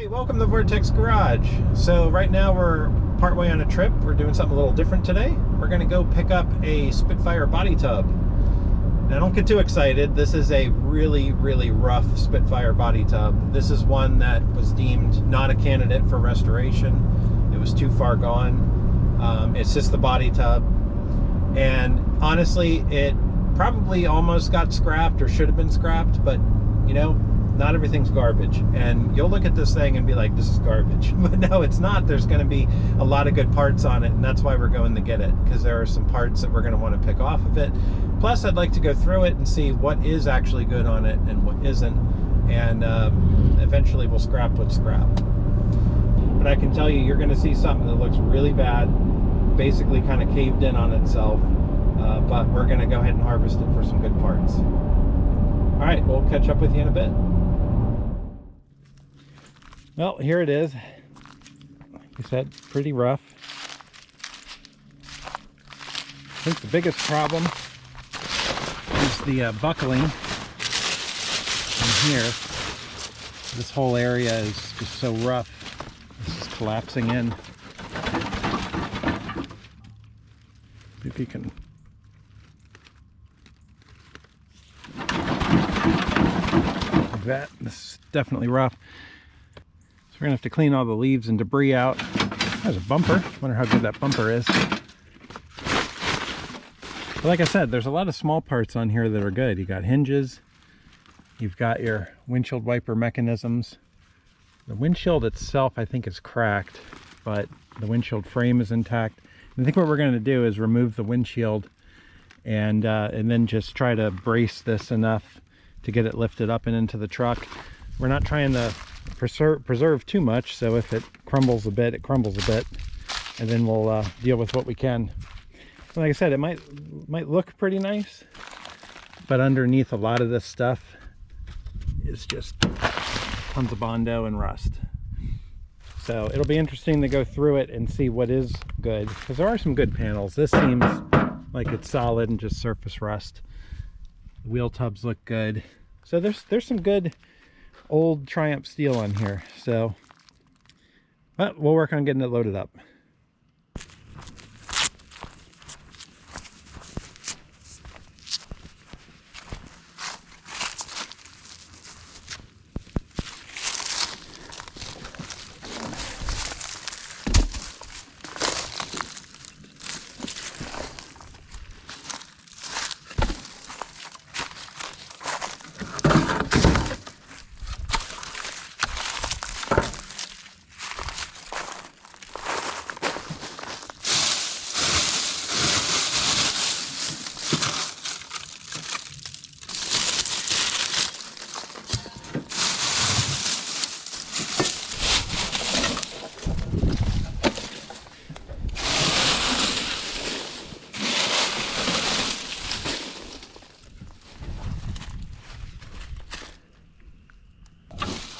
Hey, welcome to Vortex Garage. So right now we're partway on a trip. We're doing something a little different today. We're going to go pick up a Spitfire body tub. Now don't get too excited. This is a really rough Spitfire body tub. This is one that was deemed not a candidate for restoration. It was too far gone. It's just the body tub. And honestly, it probably almost got scrapped or should have been scrapped, but you know, not everything's garbage. And you'll look at this thing and be like, this is garbage. But no, it's not. There's going to be a lot of good parts on it, and that's why we're going to get it, because there are some parts that we're going to want to pick off of it. Plus, I'd like to go through it and see what is actually good on it and what isn't, and eventually we'll scrap what's scrap. But I can tell you, you're going to see something that looks really bad, basically kind of caved in on itself, but we're going to go ahead and harvest it for some good parts. All right, we'll catch up with you in a bit. Well, here it is. Like you said, pretty rough. I think the biggest problem is the buckling in here. This whole area is just so rough. This is collapsing in. If you can. Like that. This is definitely rough. We're gonna have to clean all the leaves and debris out. There's a bumper. Wonder how good that bumper is. But like I said, there's a lot of small parts on here that are good. You got hinges. You've got your windshield wiper mechanisms. The windshield itself, I think, is cracked, but the windshield frame is intact. And I think what we're going to do is remove the windshield and then just try to brace this enough to get it lifted up and into the truck. We're not trying to preserve too much, so if it crumbles a bit, it crumbles a bit, and then we'll deal with what we can. Like I said, it might look pretty nice, but underneath a lot of this stuff is just tons of Bondo and rust. So it'll be interesting to go through it and see what is good, because there are some good panels. This seems like it's solid and just surface rust. The wheel tubs look good, so there's some good old Triumph steel on here, so but we'll work on getting it loaded up.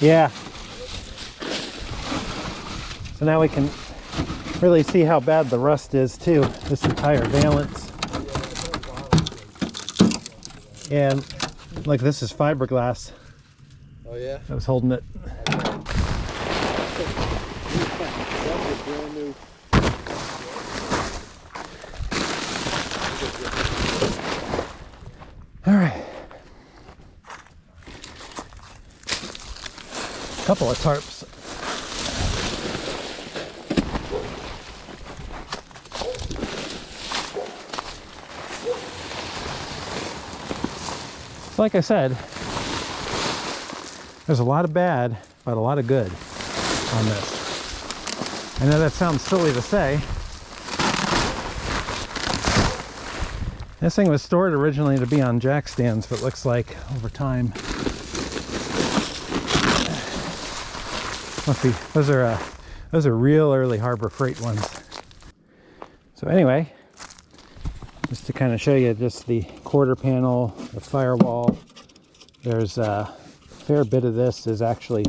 Yeah. So now we can really see how bad the rust is too. This entire valance. And like, this is fiberglass. Oh yeah? I was holding it. All right. Couple of tarps. Like I said, there's a lot of bad, but a lot of good on this. I know that sounds silly to say. This thing was stored originally to be on jack stands, but it looks like over time. Must be, those are real early Harbor Freight ones. So anyway, just to kind of show you just the quarter panel, the firewall, there's a fair bit of this is actually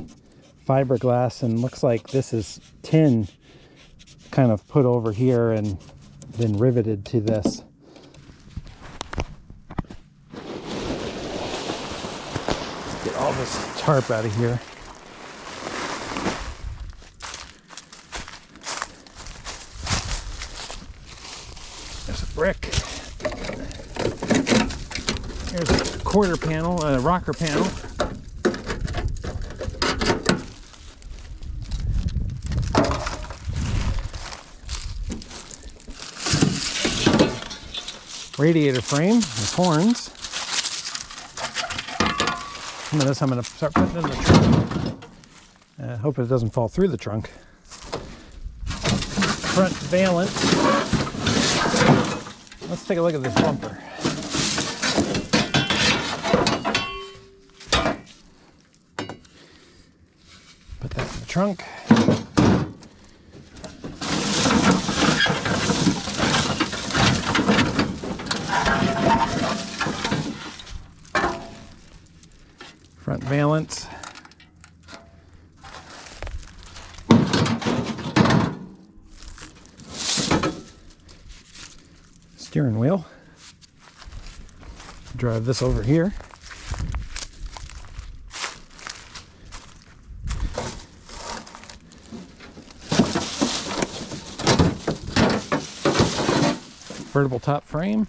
fiberglass, and looks like this is tin kind of put over here and then riveted to this. Let's get all this tarp out of here. brick. Here's a quarter panel, a rocker panel. Radiator frame with horns. Some of this I'm going to start putting in the trunk. Hope it doesn't fall through the trunk. Front valance. Let's take a look at this bumper. Put that in the trunk. Front valance. Steering wheel. Drive this over here. Convertible top frame.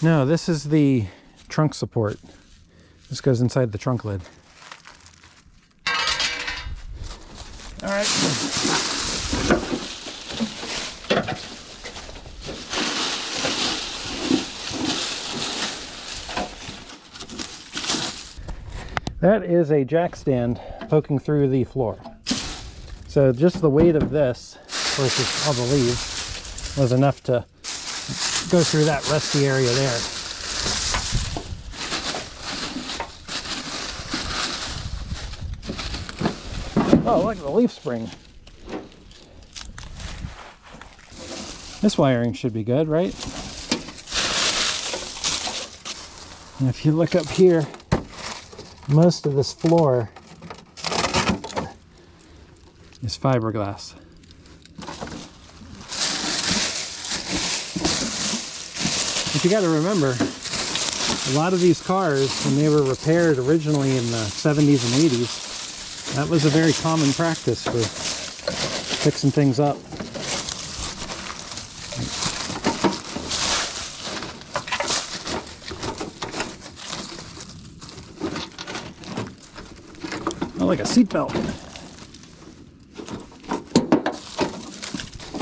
No, this is the trunk support. This goes inside the trunk lid. All right. That is a jack stand poking through the floor. So just the weight of this versus all the leaves was enough to go through that rusty area there. Oh, look at the leaf spring. This wiring should be good, right? And if you look up here, most of this floor is fiberglass. But you got to remember, a lot of these cars, when they were repaired originally in the 70s and 80s, that was a very common practice for fixing things up. Oh, like a seat belt.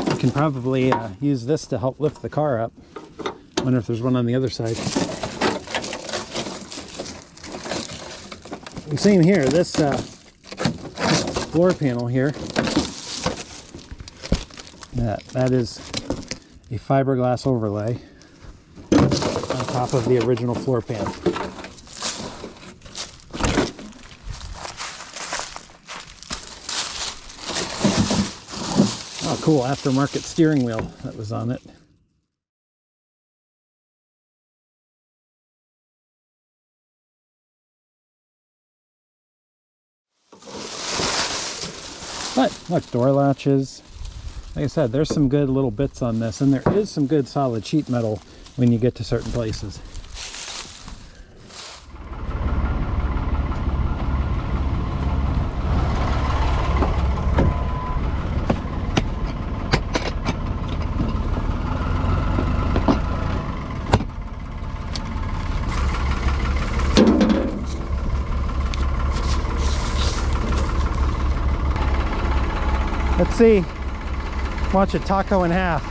You can probably use this to help lift the car up. Wonder if there's one on the other side. Same here, this floor panel here, that is a fiberglass overlay on top of the original floor pan. Oh, cool, aftermarket steering wheel that was on it. But look, door latches. Like I said, there's some good little bits on this, and there is some good solid sheet metal when you get to certain places. Let's see, watch a taco in half.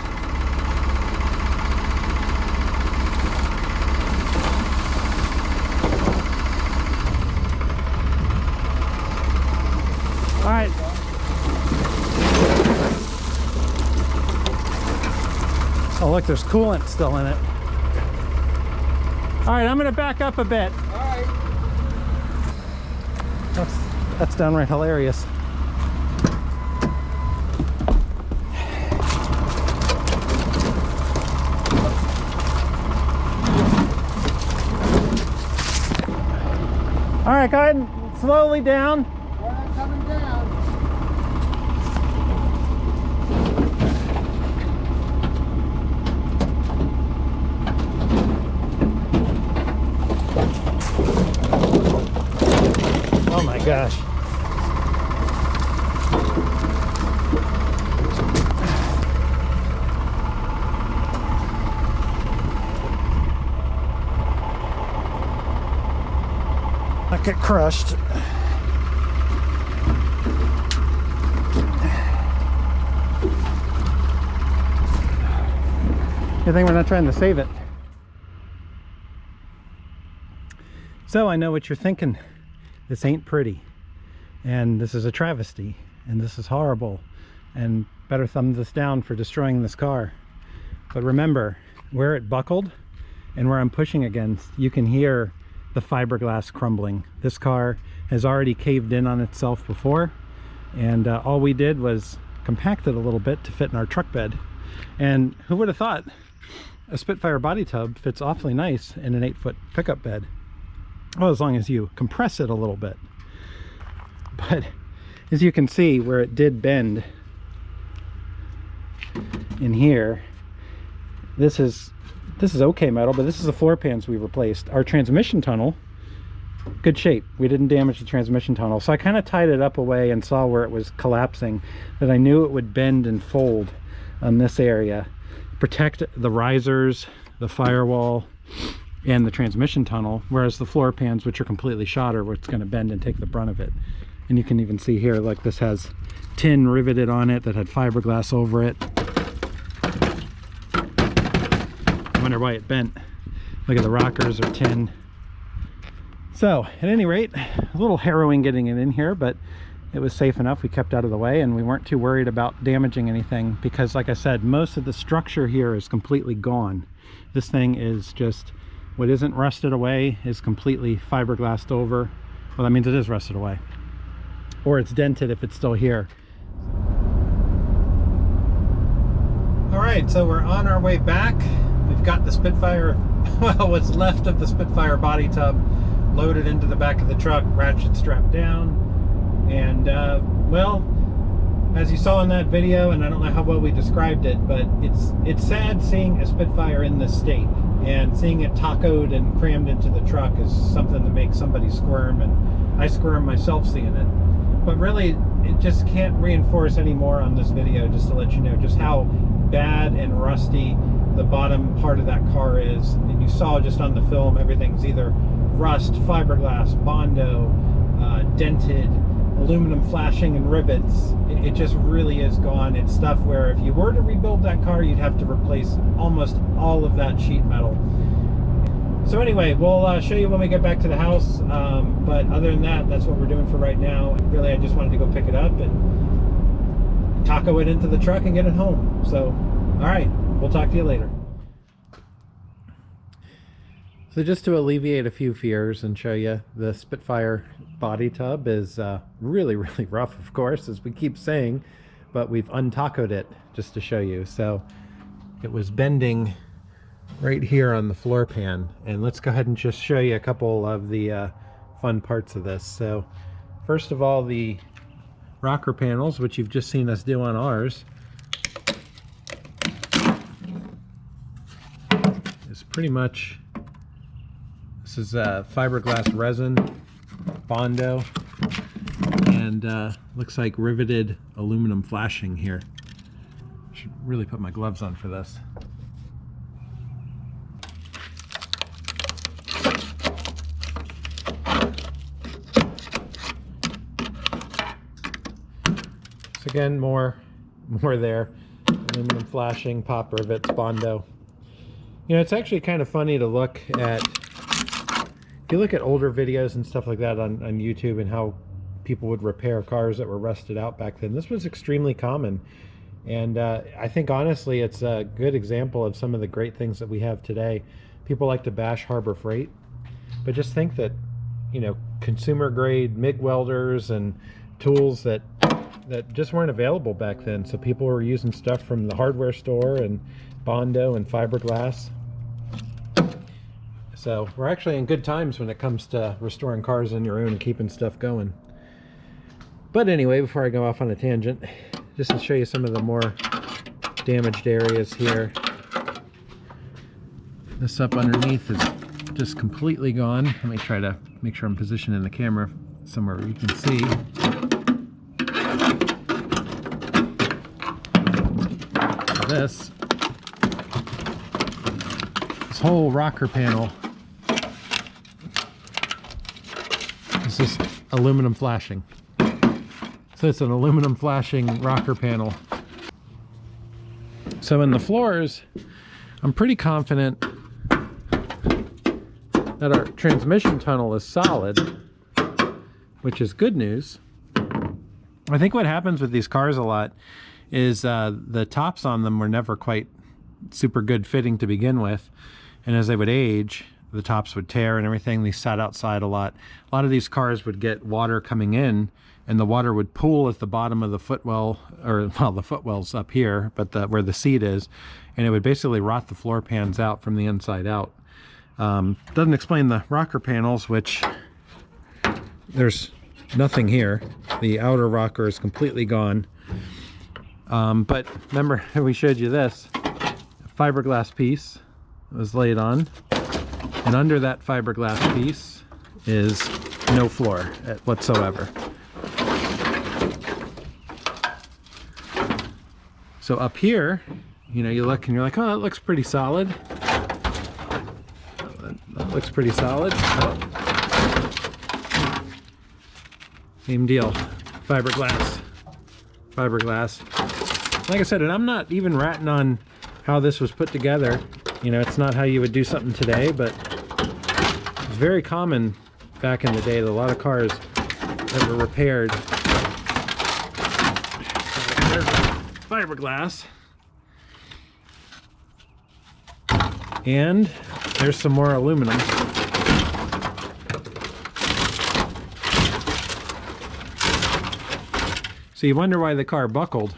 All right. Oh look, there's coolant still in it. All right, I'm gonna back up a bit. All right. That's downright hilarious. All right, go ahead and slowly down. We're coming down. Oh my gosh. get crushed. Good thing we're not trying to save it. So I know what you're thinking. This ain't pretty, and this is a travesty, and this is horrible, and better thumb this down for destroying this car. But remember, where it buckled and where I'm pushing against, you can hear the fiberglass crumbling. This car has already caved in on itself before, and all we did was compact it a little bit to fit in our truck bed. And who would have thought a Spitfire body tub fits awfully nice in an 8-foot pickup bed? Well, as long as you compress it a little bit. But as you can see, where it did bend in here, this is okay metal, but this is the floor pans we replaced. Our transmission tunnel, good shape. We didn't damage the transmission tunnel. So I kind of tied it up away and saw where it was collapsing, that I knew it would bend and fold on this area. Protect the risers, the firewall, and the transmission tunnel, whereas the floor pans, which are completely shot, are what's going to bend and take the brunt of it. And you can even see here, like, this has tin riveted on it that had fiberglass over it. I wonder why it bent. Look at the rockers are tin. So at any rate, a little harrowing getting it in here, but it was safe enough. We kept out of the way, and we weren't too worried about damaging anything because, like I said, most of the structure here is completely gone. This thing is just, what isn't rusted away is completely fiberglassed over. Well, that means it is rusted away, or it's dented if it's still here. All right, so we're on our way back. We've got the Spitfire, well, what's left of the Spitfire body tub loaded into the back of the truck, ratchet strapped down. And well, as you saw in that video, and I don't know how well we described it, but it's sad seeing a Spitfire in this state, and seeing it tacoed and crammed into the truck is something that makes somebody squirm, and I squirm myself seeing it. But really, it just can't reinforce any more on this video, just to let you know just how bad and rusty the bottom part of that car is. And you saw just on the film, everything's either rust, fiberglass, Bondo, dented, aluminum flashing and rivets. It just really is gone. It's stuff where if you were to rebuild that car, you'd have to replace almost all of that sheet metal. So anyway, we'll show you when we get back to the house, but other than that, that's what we're doing for right now. Really, I just wanted to go pick it up and taco it into the truck and get it home. So all right, we'll talk to you later. So just to alleviate a few fears and show you, the Spitfire body tub is really, really rough, of course, as we keep saying, but we've untacoed it just to show you. So it was bending right here on the floor pan, and let's go ahead and just show you a couple of the fun parts of this. So first of all, the rocker panels, which you've just seen us do on ours, is pretty much, this is fiberglass resin, Bondo, and looks like riveted aluminum flashing here. Should really put my gloves on for this. So again, more there, aluminum flashing, pop rivets, Bondo. You know, it's actually kind of funny to look at, if you look at older videos and stuff like that on YouTube, and how people would repair cars that were rusted out back then. This was extremely common, and I think honestly it's a good example of some of the great things that we have today. People like to bash Harbor Freight, but just think that, you know, consumer grade MIG welders and tools that just weren't available back then, so people were using stuff from the hardware store and Bondo and fiberglass. So we're actually in good times when it comes to restoring cars on your own and keeping stuff going. But anyway, before I go off on a tangent, just to show you some of the more damaged areas here. This up underneath is just completely gone. Let me try to make sure I'm positioning the camera somewhere where you can see. This whole rocker panel It's just aluminum flashing. So it's an aluminum flashing rocker panel. So in the floors, I'm pretty confident that our transmission tunnel is solid, which is good news. I think what happens with these cars a lot is the tops on them were never quite super good fitting to begin with, and as they would age, the tops would tear and everything. They sat outside a lot. A lot of these cars would get water coming in, and the water would pool at the bottom of the footwell, or well, the footwell's up here, but where the seat is, and it would basically rot the floor pans out from the inside out. Doesn't explain the rocker panels, which there's nothing here. The outer rocker is completely gone. But remember, we showed you this fiberglass piece was laid on, and under that fiberglass piece is no floor whatsoever. So up here, you know, you look and you're like, oh, that looks pretty solid. That looks pretty solid. Same deal, fiberglass. Like I said, and I'm not even ratting on how this was put together. You know, it's not how you would do something today, but it's very common back in the day. A lot of cars that were repaired, there's fiberglass, and there's some more aluminum. So you wonder why the car buckled.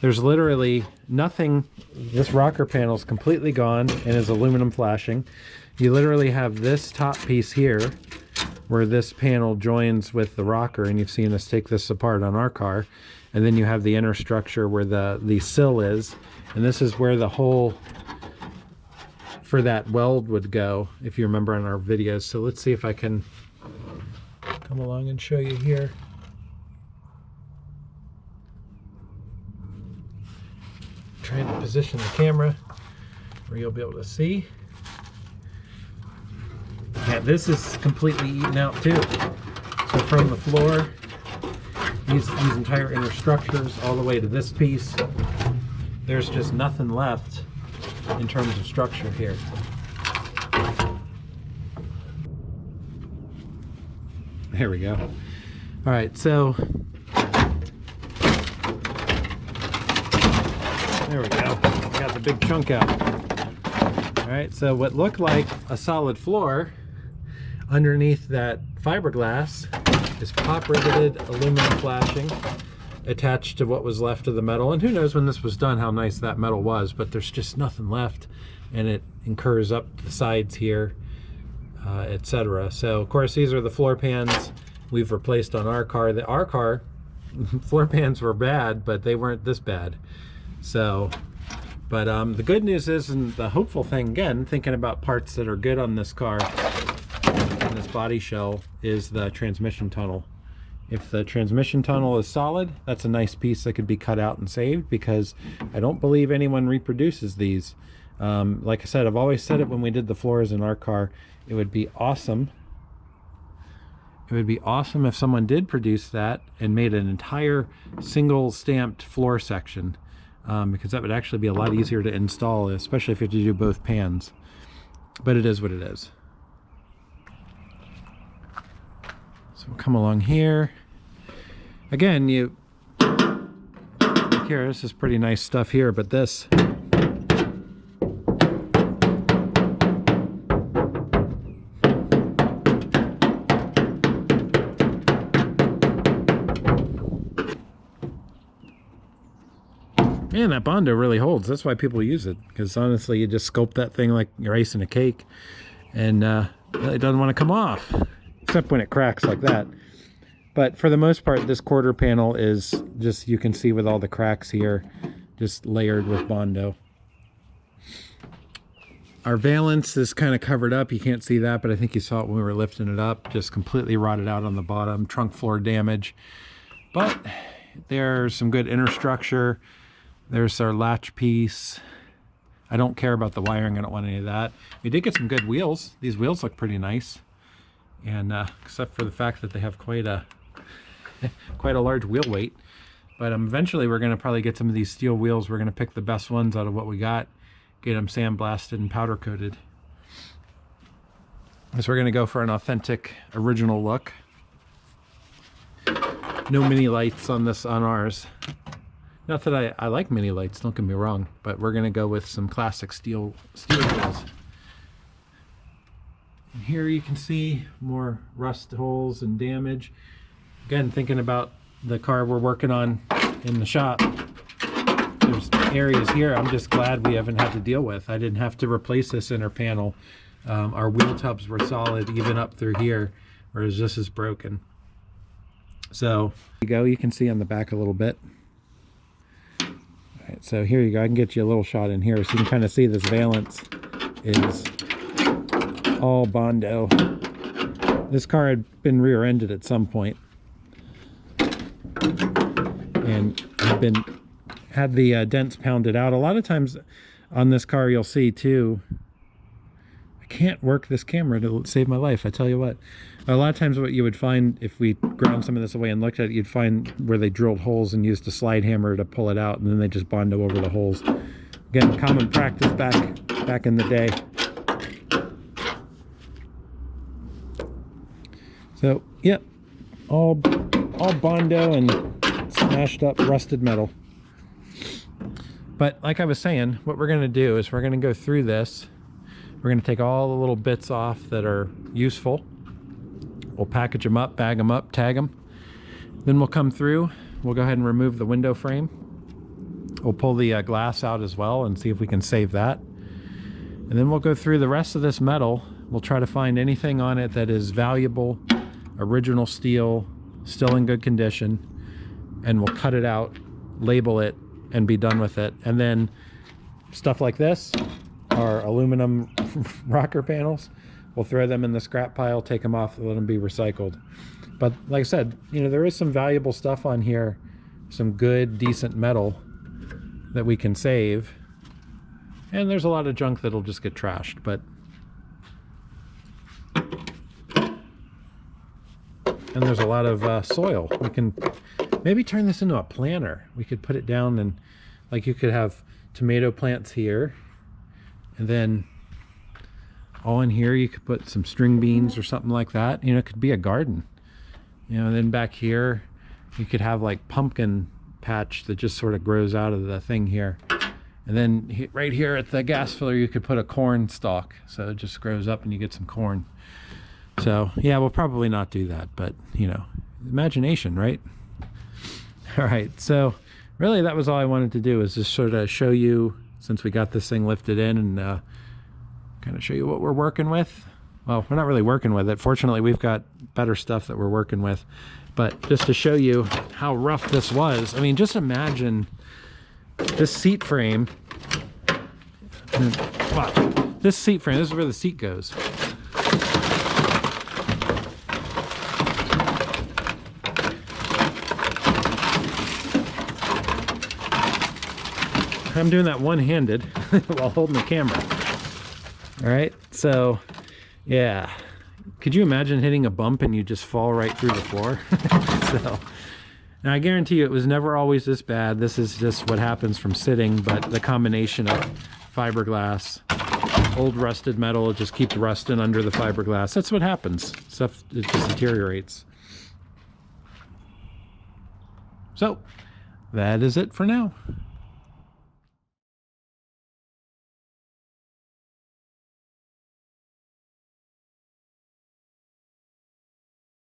There's literally nothing. This rocker panel is completely gone and is aluminum flashing. You literally have this top piece here where this panel joins with the rocker, and you've seen us take this apart on our car. And then you have the inner structure where the sill is, and this is where the hole for that weld would go, if you remember on our videos. So let's see if I can come along and show you here. Trying to position the camera where you'll be able to see. Yeah, this is completely eaten out too. So from the floor, these entire inner structures all the way to this piece, there's just nothing left in terms of structure here. There we go. All right, so there we go. Got the big chunk out. All right, so what looked like a solid floor underneath that fiberglass is pop riveted aluminum flashing attached to what was left of the metal. And who knows when this was done how nice that metal was, but there's just nothing left, and it incurs up the sides here, etc. So of course these are the floor pans we've replaced on our car. Our car floor pans were bad, but they weren't this bad. So, but the good news is, and the hopeful thing again, thinking about parts that are good on this car, on this body shell, is the transmission tunnel. If the transmission tunnel is solid, that's a nice piece that could be cut out and saved, because I don't believe anyone reproduces these. Like I said, I've always said it when we did the floors in our car, it would be awesome. It would be awesome if someone did produce that and made an entire single stamped floor section. Because that would actually be a lot easier to install, especially if you have to do both pans. But it is what it is. So we'll come along here. Again, look here, this is pretty nice stuff here, but this, man, that Bondo really holds. That's why people use it, because honestly, you just sculpt that thing like you're icing a cake, and it doesn't want to come off, except when it cracks like that. But for the most part, this quarter panel is just, you can see with all the cracks here, just layered with Bondo. Our valance is kind of covered up. You can't see that, but I think you saw it when we were lifting it up. Just completely rotted out on the bottom, trunk floor damage. But there's some good inner structure. There's our latch piece. I don't care about the wiring. I don't want any of that. We did get some good wheels. These wheels look pretty nice. and except for the fact that they have quite a large wheel weight. But eventually we're going to probably get some of these steel wheels. We're going to pick the best ones out of what we got, get them sandblasted and powder coated. So we're going to go for an authentic original look. No mini lights on ours. Not that I like mini lights, don't get me wrong, but we're going to go with some classic steel wheels. And here you can see more rust holes and damage. Again, thinking about the car we're working on in the shop, there's areas here I'm just glad we haven't had to deal with. I didn't have to replace this inner panel. Our wheel tubs were solid even up through here, whereas this is broken. So you can see on the back a little bit. All right, so here you go. I can get you a little shot in here so you can kind of see this valance is all Bondo. This car had been rear-ended at some point and had the dents pounded out. A lot of times on this car you'll see too, I can't work this camera to save my life, I tell you what. A lot of times what you would find if we ground some of this away and looked at it, you'd find where they drilled holes and used a slide hammer to pull it out, and then they just Bondo over the holes. Again, common practice back in the day. So, yep, all Bondo and smashed up rusted metal. But like I was saying, what we're going to do is we're going to go through this. We're going to take all the little bits off that are useful. We'll package them up, bag them up, tag them. Then we'll come through. We'll go ahead and remove the window frame. We'll pull the glass out as well and see if we can save that. And then we'll go through the rest of this metal. We'll try to find anything on it that is valuable, original steel, still in good condition, and we'll cut it out, label it, and be done with it. And then stuff like this, our aluminum rocker panels, we'll throw them in the scrap pile, take them off, and let them be recycled. But like I said, you know, there is some valuable stuff on here, some good, decent metal that we can save. And there's a lot of junk that'll just get trashed, but and there's a lot of soil. We can maybe turn this into a planter. We could put it down and like you could have tomato plants here, and then all in here you could put some string beans or something like that. You know, it could be a garden. You know, and then back here you could have like pumpkin patch that just sort of grows out of the thing here. And then right here at the gas filler you could put a corn stalk, so it just grows up and you get some corn. So yeah, we'll probably not do that, but you know, imagination, right? All right, so really that was all I wanted to do, is just sort of show you, since we got this thing lifted in, and kind of show you what we're working with. Well, we're not really working with it. Fortunately, we've got better stuff that we're working with, but just to show you how rough this was. I mean, just imagine this seat frame. Watch, this seat frame, this is where the seat goes. I'm doing that one-handed while holding the camera. All right, so yeah, could you imagine hitting a bump and you just fall right through the floor? So now I guarantee you it was never always this bad. This is just what happens from sitting, but the combination of fiberglass, old rusted metal, it just keeps rusting under the fiberglass. That's what happens. Stuff, it just deteriorates. So that is it for now.